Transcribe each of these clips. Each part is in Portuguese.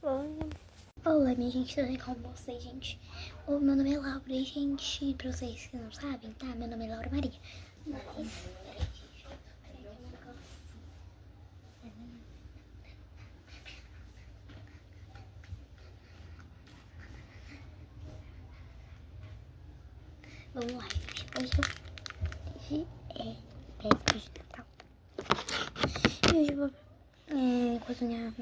Olá, minha gente, tudo bem com vocês, gente? O meu nome é Laura, gente, pra vocês que não sabem, tá? Meu nome é Laura Maria. Mas, peraí, gente, peraí, um negócio. Vamos lá, gente. Hoje é véspera de Natal. E hoje eu vou cozinhar,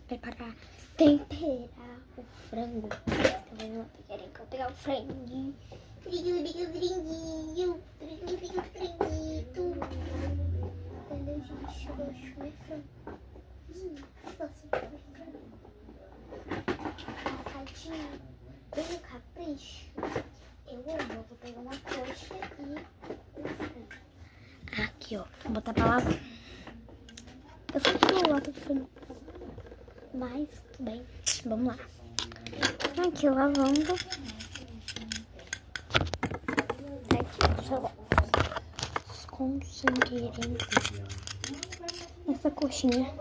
preparar, temperar o frango. Tá vendo? Querem que eu pegar o franguinho? Franguinho. Olha, gente, eu gosto de comer frango. Só se comer frango. Assadinho, bem no capricho. Eu amo, vou pegar uma coxa e um frango. Aqui, ó, vou botar pra lavar. Eu sempre não lavo o frango, mas tudo bem, vamos lá. Aqui, lavando. Aqui, deixa eu lá. Escondo sem querer essa coxinha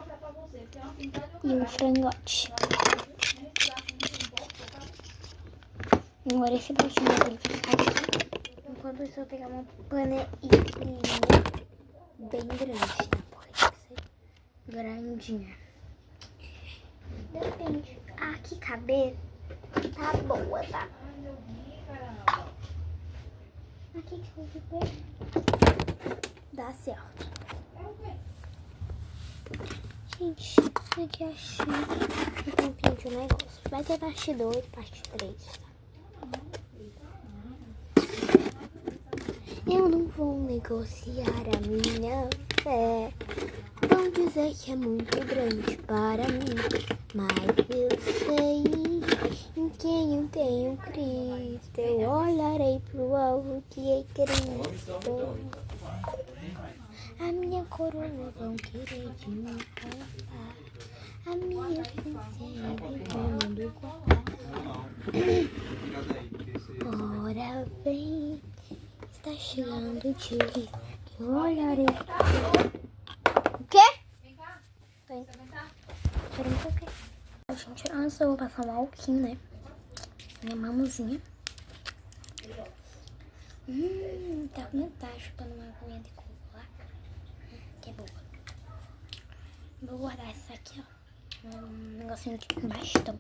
e o frangote. Agora esse pratinho tem que ficar aqui. Enquanto isso, eu vou pegar uma panelinha bem grande, tá? Porque tem que ser grandinha. Depende. Ah, que caber tá boa, tá? Aqui que eu vou ver. Dá certo. Gente, aqui achei um tampinho de um negócio. Vai ter parte 2 e parte 3, tá? Eu não vou negociar a minha fé. Vão dizer que é muito grande para mim, mas eu sei em quem eu tenho Cristo. Eu olharei pro alvo que é Cristo. A minha coroa vão querer de mim roubar. A minha essência do mundo guardar. Ora vem, está chegando o dia que eu olharei. O quê? Vem cá. Tô indo. Espera um pouquinho. Gente, antes eu vou passar um alquinho, né? Minha mamuzinha. Tá chupando uma aguinha de coco lá. Que é boa. Vou guardar essa aqui, ó. Um negocinho de bastão.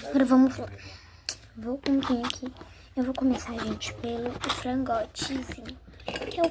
Agora vamos lá. Vou comer aqui. Eu vou começar, gente, pelo frangotezinho.